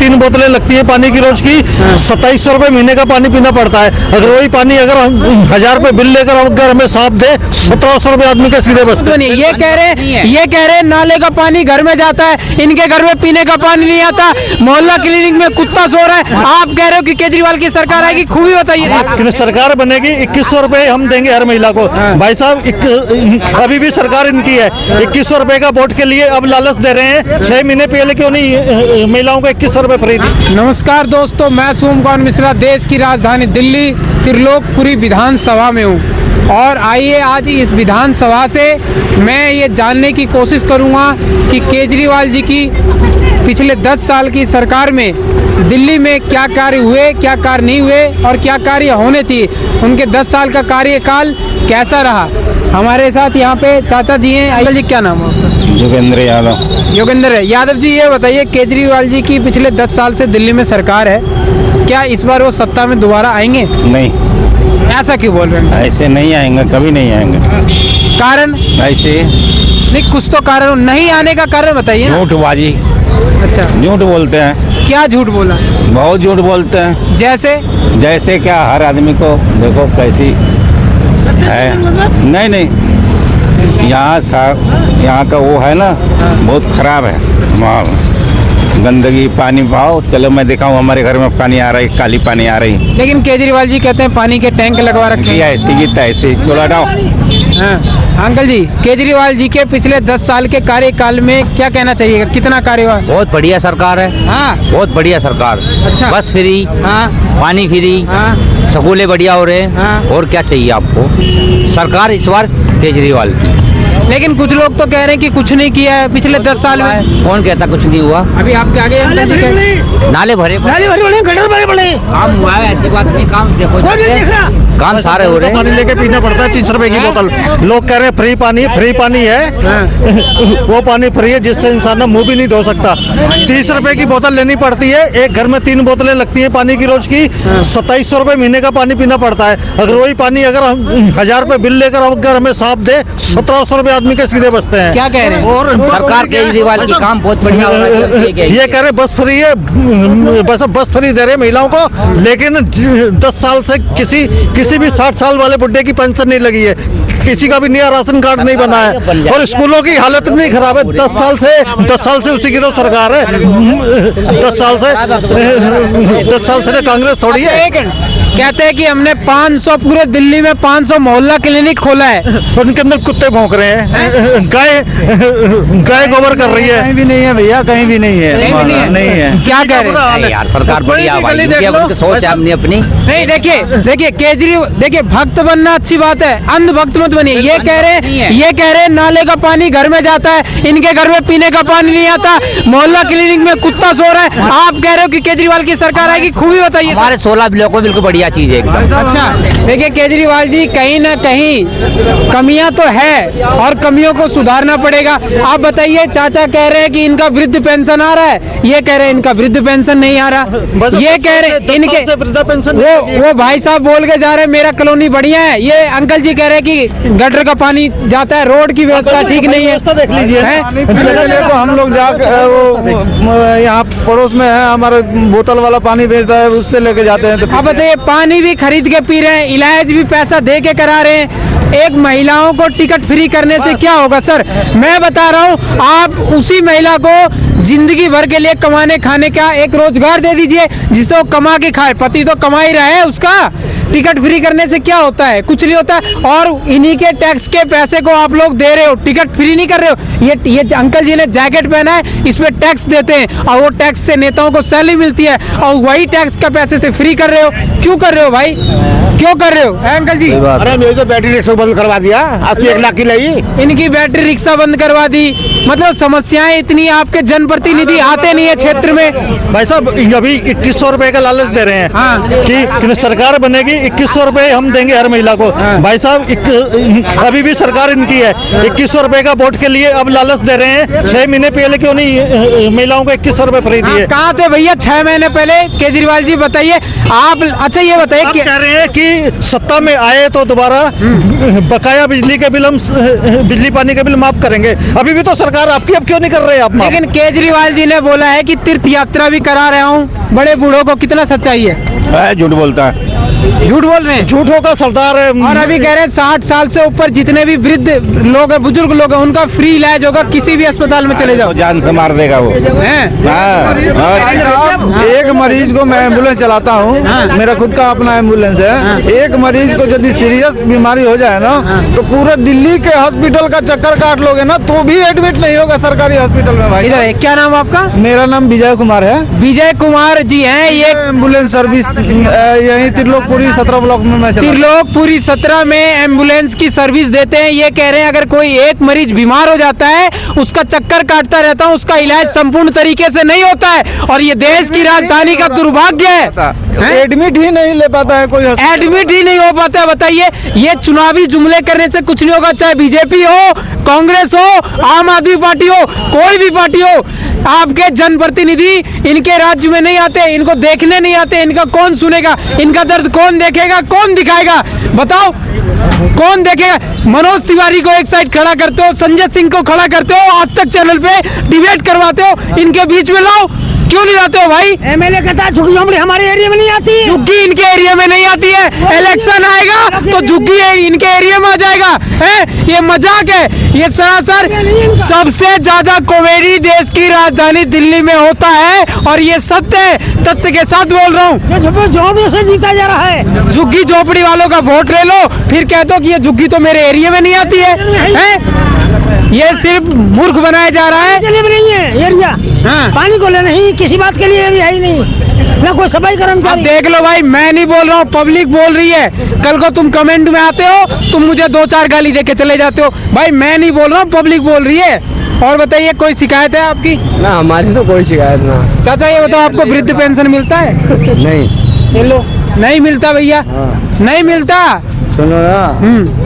3 बोतलें लगती है पानी की रोज की, 2700 रुपए महीने का पानी पीना पड़ता है। अगर वही पानी अगर हम 1000 रुपए बिल लेकर अगर हमें साफ दे, 1700 रुपए आदमी के सीधे बचते हैं। ये कह रहे नाले का पानी घर में जाता है, इनके घर में पीने का पानी नहीं आता। मोहल्ला क्लिनिक में कुत्ता सो रहा है। आप कह रहे हो कि केजरीवाल की सरकार आएगी, खूबी बताइए। सरकार बनेगी 2100 रुपए हम देंगे हर महिला को। भाई साहब अभी भी सरकार इनकी है, 2100 रुपए का वोट के लिए अब लालच दे रहे हैं। 6 महीने पहले क्यों नहीं महिलाओं को 2100 रुपए फ्री दी। नमस्कार दोस्तों, मैं सोमकुमार मिश्रा देश की राजधानी दिल्ली त्रिलोकपुरी विधानसभा में हूँ और आइए आज इस विधानसभा से मैं ये जानने की कोशिश करूँगा कि केजरीवाल जी की पिछले 10 साल की सरकार में दिल्ली में क्या कार्य हुए, क्या कार्य नहीं हुए और क्या कार्य होने चाहिए। उनके 10 साल का कार्यकाल कैसा रहा। हमारे साथ यहाँ पे चाचा जी हैं। अंकल जी क्या नाम है आपका? योगेंद्र यादव। योगेंद्र यादव जी, ये बताइए केजरीवाल जी की पिछले 10 साल से दिल्ली में सरकार है, क्या इस बार वो सत्ता में दोबारा आएंगे? नहीं, ऐसा क्यों बोल रहे हैं? ऐसे नहीं आएंगे, कभी नहीं आएंगे। कारण? ऐसे नहीं, कुछ तो कारण, नहीं आने का कारण बताइए ना। झूठबाजी। अच्छा, झूठ बोलते हैं। क्या झूठ बोला? बहुत झूठ बोलते हैं। जैसे क्या हर आदमी को देखो कैसी है। नहीं, यहाँ का वो है ना, बहुत खराब है माहौल। गंदगी, पानी पाओ, चलो मैं दिखाऊं हमारे घर में पानी आ रहा है, काली पानी आ रही है। लेकिन केजरीवाल जी कहते हैं पानी के टैंक लगवा रखे हैं। ऐसे की तैसे चलो हटाओ। हाँ, अंकल जी केजरीवाल जी के पिछले 10 साल के कार्यकाल में क्या कहना चाहिए, कितना कार्य हुआ? बहुत बढ़िया सरकार है। हाँ, बहुत बढ़िया सरकार। अच्छा। बस फ्री, हाँ, पानी फ्री, हाँ, स्कूलें बढ़िया हो रहे। हाँ। और क्या चाहिए आपको। सरकार इस बार केजरीवाल की। लेकिन कुछ लोग तो कह रहे हैं कि कुछ नहीं किया है पिछले 10 साल में। कौन कहता कुछ नहीं हुआ? अभी आपके आगे अंकल जी नाले भरे पड़े, काम हुआ है, ऐसी बात नहीं। काम देखो, काम सारे हो रहे हैं। पानी लेके पीना पड़ता है 30 रुपए की बोतल। लोग कह रहे हैं फ्री पानी है। वो पानी फ्री है जिससे इंसान ना मुंह भी नहीं धो सकता। 30 रुपए की बोतल लेनी पड़ती है। एक घर में 3 बोतलें लगती है पानी की रोज की, 2700 रुपए महीने का पानी पीना पड़ता है। अगर वही पानी अगर हम 1000 रुपए बिल लेकर अगर हमें साफ दे, 1700 रुपए आदमी के सीधे बचते हैं। क्या कह रहे हैं? और सरकार केजरीवाल की काम बहुत बढ़िया हो रहा है। ये कह रहे बस फ्री है, बस फ्री दे रहे महिलाओं को। लेकिन 10 साल से किसी भी 60 साल वाले बुड्ढे की पेंशन नहीं लगी है, किसी का भी नया राशन कार्ड नहीं बना है और स्कूलों की हालत नहीं खराब है। 10 साल से उसी की तो सरकार है। 10 साल से कांग्रेस थोड़ी है। कहते हैं कि हमने 500 पूरे दिल्ली में 500 मोहल्ला क्लिनिक खोला है। उनके अंदर कुत्ते भौंक रहे हैं, गाय गोबर कर रही है। कहीं भी नहीं है भैया, कहीं भी नहीं है। नहीं है। क्या कह रहे हैं यार सरकार बढ़िया भाई, सोच है अपनी अपनी। नहीं, देखिए केजरीवाल, देखिए भक्त बनना अच्छी बात है, अंध भक्त मत बनिए। ये कह रहे हैं नाले का पानी घर में जाता है, इनके घर में पीने का पानी नहीं आता। मोहल्ला क्लिनिक में कुत्ता सो रहा है। आप कह रहे हो कि केजरीवाल की सरकार आएगी, खूबी बताइए। हमारे 16 ब्लॉक में बिल्कुल बढ़िया चीज है एकदम। अच्छा, देखिए केजरीवाल जी कहीं ना कहीं कमियां तो है और कमियों को सुधारना पड़ेगा। आप बताइए, चाचा कह रहे हैं कि इनका वृद्ध पेंशन आ रहा है, ये कह रहे हैं इनका वृद्ध पेंशन नहीं आ रहा। ये कह रहे हैं इनके वो भाई साहब बोल के जा रहे हैं मेरा कॉलोनी बढ़िया है। ये अंकल जी कह रहे हैं कि गटर का पानी जाता है, रोड की व्यवस्था ठीक नहीं है। देख लीजिए, तो हम लोग यहाँ पड़ोस में है, हमारा बोतल वाला पानी बेचता है, उससे लेके जाते हैं। तो अब बताइए, पानी भी खरीद के पी रहे हैं, इलाज भी पैसा दे के करा रहे हैं। एक महिलाओं को टिकट फ्री करने से क्या होगा सर? मैं बता रहा हूँ, आप उसी महिला को जिंदगी भर के लिए कमाने खाने का एक रोजगार दे दीजिए जिससे वो कमा के खाए। पति तो कमा ही रहा है उसका। टिकट फ्री करने से क्या होता है? कुछ नहीं होता। और इन्हीं के टैक्स के पैसे को आप लोग दे रहे हो, टिकट फ्री नहीं कर रहे हो। ये अंकल जी ने जैकेट पहना है, इसमें टैक्स देते हैं और वो टैक्स से नेताओं को सैलरी मिलती है और वही टैक्स का पैसे से फ्री कर रहे हो। क्यों कर रहे हो भाई, क्यों कर रहे हो अंकल जी? अरे मेरी तो बैटरी रिक्शा बंद करवा दिया, आपकी 1 लाख की लगी। इनकी बैटरी रिक्शा बंद करवा दी। मतलब समस्याएं इतनी, आपके जनप्रतिनिधि आते नहीं है क्षेत्र में। भाई साहब अभी 2100 रुपए का लालच दे रहे हैं हाँ। कि सरकार बनेगी 2100 रुपए हम देंगे हर महिला को। भाई साहब अभी भी सरकार इनकी है, 2100 रुपए का वोट के लिए अब लालच दे रहे हैं। 6 महीने पहले क्यों नहीं महिलाओं को 2100 रुपए फ्री दिए? कहाँ थे भैया 6 महीने पहले? केजरीवाल जी बताइए आप। अच्छा ये बताइए आप कह रहे हैं कि सत्ता में आए तो दोबारा बकाया बिजली के बिल हम बिजली पानी के बिल माफ करेंगे। अभी भी तो सरकार आपकी, अब क्यों नहीं कर रहे आप माफ? लेकिन केजरीवाल जी ने बोला है कि तीर्थ यात्रा भी करा रहा हूँ बड़े बूढ़ों को, कितना सच्चाई है? झूठ बोलता है। झूठ बोल रहे हैं। झूठों का सरदार है। और अभी कह रहे हैं 60 साल से ऊपर जितने भी वृद्ध लोग हैं, बुजुर्ग लोग हैं, उनका फ्री इलाज होगा, किसी भी अस्पताल में चले जाओ। जान से मार देगा वो। एक मरीज को मैं एम्बुलेंस चलाता हूँ, मेरा खुद का अपना एम्बुलेंस है। एक मरीज को यदि सीरियस बीमारी हो जाए ना तो पूरे दिल्ली के हॉस्पिटल का चक्कर काट लोगे ना तो भी एडमिट नहीं होगा सरकारी हॉस्पिटल में। भाई इधर क्या नाम आपका? मेरा नाम विजय कुमार है। विजय कुमार जी हैं। ये एम्बुलेंस सर्विस यही त्रिलोकपुरी 17 ब्लॉक में मैं चलाता हूं। त्रिलोकपुरी 17 में एम्बुलेंस की सर्विस देते हैं। ये कह रहे हैं अगर कोई एक मरीज बीमार हो जाता है, उसका चक्कर काटता रहता हूँ, उसका इलाज संपूर्ण तरीके से नहीं होता है। और ये देश की राजधानी का दुर्भाग्य है। एडमिट ही नहीं ले पाता है कोई। एडमिट ही नहीं हो पाता है। बताइए, ये चुनावी जुमले करने से कुछ नहीं होगा, चाहे बीजेपी हो, कांग्रेस हो, आम आदमी पार्टी हो, कोई भी पार्टी हो। आपके जनप्रतिनिधि इनके राज्य में नहीं आते, इनको देखने नहीं आते, इनका कौन सुनेगा, इनका दर्द कौन देखेगा, कौन दिखाएगा? बताओ कौन देखेगा? मनोज तिवारी को एक साइड खड़ा करते हो, संजय सिंह को खड़ा करते हो, आज तक चैनल पे डिबेट करवाते हो, इनके बीच में लाओ, क्यों नहीं लाते हो भाई? एमएलए कहता है झुग्गी झोंपड़ी हमारे एरिया में नहीं आती है। झुग्गी इनके एरिया में नहीं आती है। इलेक्शन आएगा तो झुग्गी इनके एरिया में आ जाएगा। है ये मजाक है? ये सरासर सबसे ज्यादा कॉमेडी देश की राजधानी दिल्ली में होता है और ये सत्य है, तथ्य के साथ बोल रहा हूँ। झोंपड़ी से जीता जा रहा है। झुग्गी झोपड़ी वालों का वोट ले लो, फिर कह दो कि ये झुग्गी तो मेरे एरिया में नहीं आती है? ये सिर्फ मूर्ख बनाया जा रहा है। नहीं है एरिया, हाँ। पानी को ले नहीं, किसी बात के लिए एरिया ही नहीं, ना कोई सफाई अब कर्मचारी। देख लो भाई, मैं नहीं बोल रहा हूँ, पब्लिक बोल रही है। कल को तुम कमेंट में आते हो, तुम मुझे 2-4 गाली दे के चले जाते हो। भाई मैं नहीं बोल रहा हूँ, पब्लिक बोल रही है। और बताइए, कोई शिकायत है आपकी? ना हमारी तो कोई शिकायत ना। चाचा ये बताओ, आपको वृद्ध पेंशन मिलता है? नहीं। ये लो, नहीं मिलता भैया, नहीं मिलता। सुनो ना,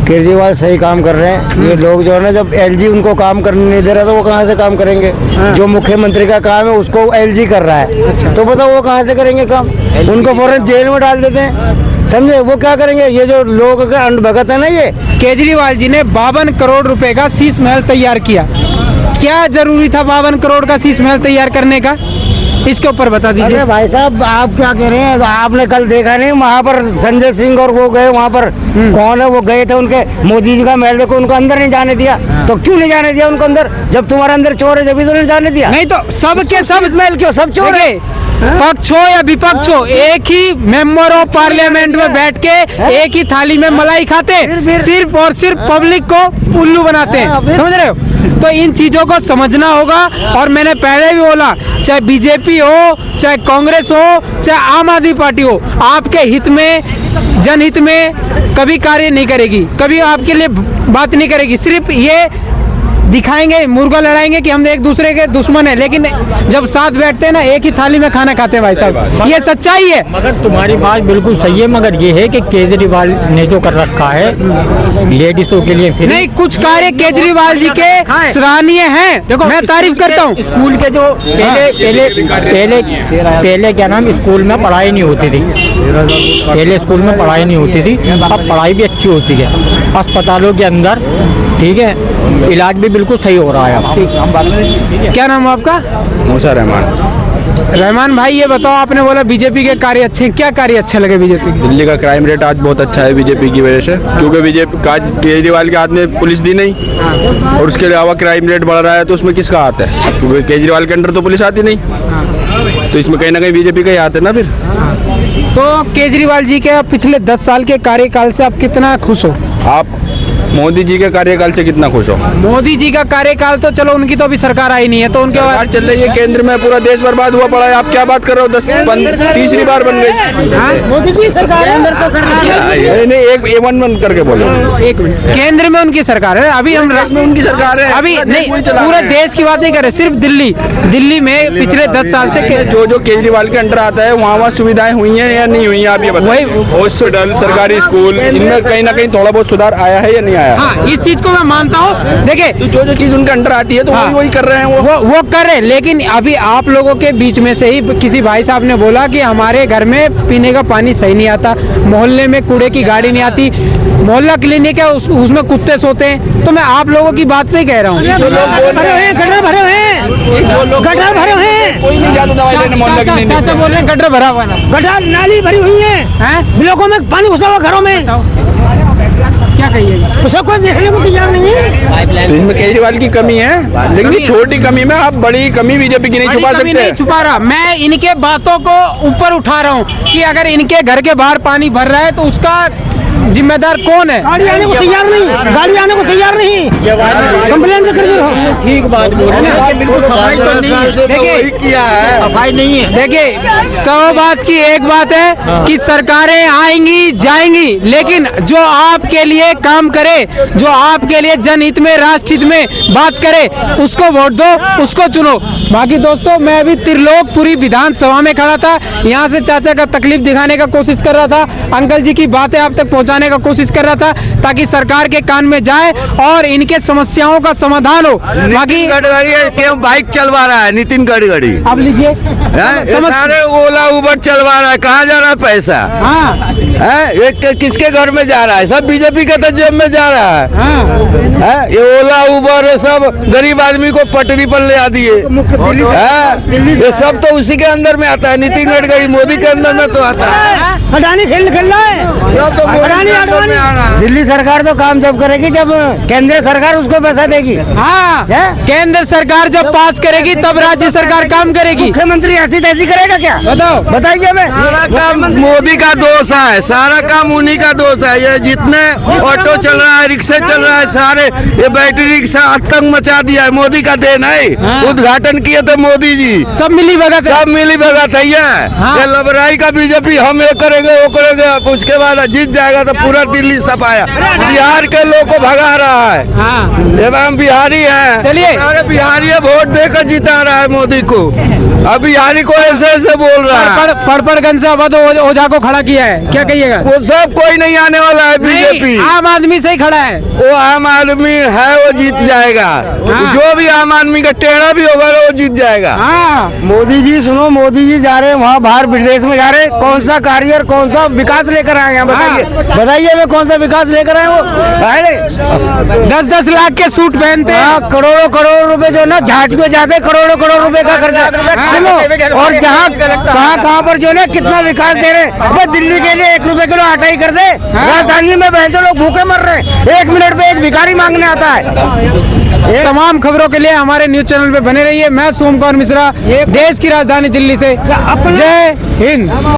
केजरीवाल सही काम कर रहे हैं। ये लोग जो है ना, जब एलजी उनको काम करने नहीं दे रहा तो वो कहाँ से काम करेंगे? जो मुख्यमंत्री का काम है उसको एलजी कर रहा है, तो बताओ वो कहाँ से करेंगे काम? उनको फौरन जेल में डाल देते हैं, समझे? वो क्या करेंगे? ये जो लोग का अंडभगत है ना, ये केजरीवाल जी ने 52 करोड़ रुपए का शीश महल तैयार किया। क्या जरूरी था 52 करोड़ का शीश महल तैयार करने का? इसके ऊपर बता दीजिए। अरे भाई साहब, आप क्या कह रहे हैं? आपने कल देखा नहीं, वहाँ पर संजय सिंह और वो गए, वहाँ पर कौन है वो गए थे, उनके मोदी जी का महल देखो, उनको अंदर नहीं जाने दिया। तो क्यों नहीं जाने दिया उनको अंदर? जब तुम्हारे अंदर चोर है जब तो नहीं जाने दिया। नहीं तो सब के सब महल क्यों? सब चोर है। पक्ष हो या विपक्ष हो, एक ही मेंबर ऑफ पार्लियामेंट में बैठ के एक ही थाली में मलाई खाते, सिर्फ और सिर्फ पब्लिक को उल्लू बनाते हैं। समझ रहे हो? तो इन चीजों को समझना होगा। और मैंने पहले भी बोला, चाहे बीजेपी हो, चाहे कांग्रेस हो, चाहे आम आदमी पार्टी हो, आपके हित में, जनहित में कभी कार्य नहीं करेगी, कभी आपके लिए बात नहीं करेगी। सिर्फ ये दिखाएंगे, मुर्गा लड़ाएंगे कि हम एक दूसरे के दुश्मन है, लेकिन जब साथ बैठते हैं ना, एक ही थाली में खाना खाते हैं भाई साहब। ये सच्चाई है। मगर तुम्हारी बात बिल्कुल सही है, मगर ये है कि केजरीवाल ने जो कर रखा है लेडीजों के लिए, फिर नहीं, कुछ कार्य केजरीवाल जी के सराहनीय हैं, मैं तारीफ करता हूँ। स्कूल के जो पहले क्या नाम, स्कूल में पढ़ाई नहीं होती थी, पहले स्कूल में पढ़ाई नहीं होती थी, अब पढ़ाई भी अच्छी होती है अस्पतालों के अंदर, ठीक है, इलाज भी बिल्कुल सही हो रहा है अब। क्या नाम है आपका? मूसा रहमान। रहमान भाई, ये बताओ, आपने बोला बीजेपी के कार्य अच्छे हैं, क्या कार्य अच्छे लगे बीजेपी के? दिल्ली का क्राइम रेट आज बहुत अच्छा है बीजेपी की वजह से, क्योंकि बीजेपी केजरीवाल के हाथ में पुलिस दी नहीं, और उसके अलावा क्राइम रेट बढ़ रहा है, तो उसमें किसका हाथ है? क्योंकि केजरीवाल के अंडर तो पुलिस आती नहीं, तो इसमें कहीं ना कहीं बीजेपी का ही हाथ है ना। फिर तो केजरीवाल जी के पिछले 10 साल के कार्यकाल से आप कितना खुश हो? आप मोदी जी के कार्यकाल से कितना खुश हो? मोदी जी का कार्यकाल तो चलो उनकी तो अभी सरकार आई नहीं है, तो उनके सरकार बाद चल रही है केंद्र में, पूरा देश बर्बाद हुआ पड़ा है। आप क्या बात कर रहे हो? तीसरी बार बन गई। मोदी की सरकार है। नहीं, एक A1 बन करके बोलो। एक मिनट, केंद्र में उनकी सरकार है, अभी हम में उनकी सरकार है, अभी पूरा देश नहीं वही चला पूरे रहे हैं। देश की बात नहीं कर रहे, सिर्फ दिल्ली में पिछले 10 साल से जो केजरीवाल के अंडर आता है वहाँ सुविधाएं हुई हैं या नहीं हुई हैं, आप ये बताइए। हॉस्पिटल, सरकारी स्कूल, इनमें कहीं ना कहीं थोड़ा बहुत सुधार आया है या नहीं आया? हाँ, इस चीज को मैं मानता हूँ। देखिए, तो जो चीज उनके अंडर आती है तो वही कर रहे हैं वो कर रहे हैं, लेकिन अभी आप लोगों के बीच में से ही किसी भाई साहब ने बोला कि हमारे घर में पीने का पानी सही नहीं आता, मोहल्ले में कूड़े की गाड़ी नहीं आती, मोहल्ला क्लिनिक है उसमें कुत्ते सोते हैं। तो मैं आप लोगों की बात पे कह रहा हूँ, गटर भरे हुए हैं। कोई नहीं जाता दवाई लेने मोहल्ला की क्लिनिक चाचा में। बोल रहे हैं गटर भरा हुआ ना, गटर नाली भरी हुई है, ब्लॉकों में पानी घुसा हुआ घरों में। क्या कहिएगा? उसे कोई देखने को तैयार नहीं है। तो इसमें केजरीवाल की कमी है, लेकिन ये छोटी कमी में आप बड़ी कमी बीजेपी की नहीं बड़ी छुपा कमी सकते। नहीं छुपा रहा, मैं इनके बातों को ऊपर उठा रहा हूँ कि अगर इनके घर के बाहर पानी भर रहा है तो उसका जिम्मेदार कौन है? गाड़ी आने को तैयार नहीं, गाड़ी आने को तैयार नहीं, कंप्लेन तो कर दो। ठीक बात बोल रहे हैं, बिल्कुल सफाई तो नहीं है। देखिए, किया है। सफाई नहीं है। देखिए, 100 बात की एक बात है कि सरकारें आएंगी जाएंगी, लेकिन जो आपके लिए काम करे, जो आपके लिए जनहित में, राष्ट्रहित में बात करे, उसको वोट दो, उसको चुनो। बाकी दोस्तों, मैं अभी त्रिलोकपुरी विधानसभा में खड़ा था, यहाँ से चाचा का तकलीफ दिखाने का कोशिश कर रहा था, अंकल जी की बातें आप तक पहुँचाने का कोशिश कर रहा था ताकि सरकार के कान में जाए और इनके समस्याओं का समाधान हो। बाकी गडकरी क्यों बाइक चलवा रहा है? नितिन गडकरी आप लीजिए, सारे ओला उबर चलवा रहा है, कहाँ जा रहा है पैसा? हाँ ये किसके घर में जा रहा है? सब बीजेपी के तो जेब में जा रहा है। हाँ, ये ओला उबर सब गरीब आदमी को पटरी पर ले आ दिए। ये सब तो उसी के अंदर में आता है, नितिन गडकरी मोदी के अंदर में तो आता है। अडानी खेल रहा है, सब तो अडानी अडवाणी। दिल्ली सरकार तो काम जब करेगी जब केंद्र सरकार उसको पैसा देगी। हाँ, केंद्र सरकार जब पास करेगी तब राज्य सरकार काम करेगी। मुख्यमंत्री ऐसी तैसी करेगा क्या? बताओ, बताइए हमें। सारा काम मोदी का दोष है, सारा काम उन्हीं का दोष है। ये जितने ऑटो चल रहा है, रिक्शा चल रहा है, सारे ये बैटरी रिक्शा आतंक मचा दिया है, मोदी का देन है। उद्घाटन किए थे मोदी जी, सब मिली भगत है। सब मिली भगत है। ये लबराई का बीजेपी हम ये करेंगे वो करेंगे, उसके बाद जीत जाएगा तो पूरा दिल्ली सफाया। बिहार के लोग को भगा रहा है। एवं बिहारी है, चलिए। सारे बिहारी वोट देकर जिता रहा है मोदी को। अब बिहारी को ऐसे ऐसे बोल रहा है। पड़पड़गंज से अवध ओझा को खड़ा किया है, क्या कहिएगा? वो सब कोई नहीं आने वाला है बीजेपी। नहीं, आम आदमी से ही खड़ा है। वो आम आदमी है, वो जीत जाएगा। जो भी आम आदमी का टेढ़ा भी होगा वो जीत जाएगा। मोदी जी सुनो, मोदी जी जा रहे हैं वहाँ बाहर विदेश में जा रहे हैं, कौन सा कार्य और कौन सा विकास लेकर आए हैं? बताइए बताइए वे कौन सा विकास लेकर आए वो? 10-10 लाख के सूट पहनते हैं, करोड़ों करोड़ रुपए जो ना जहाज में जाते, करोड़ों करोड़ रुपए का खर्चा। और जहाँ कहाँ पर जो ना कितना विकास दे रहे हैं। दिल्ली के लिए 1 रुपए किलो आटा ही कर दे, राजधानी में बहनों लोग भूखे मर रहे हैं। 1 मिनट पे एक भिखारी मांगने आता है। तमाम खबरों के लिए हमारे न्यूज चैनल पे बने रहिए। मैं सोमकुमार मिश्रा, देश की राजधानी दिल्ली से। जय हिंद।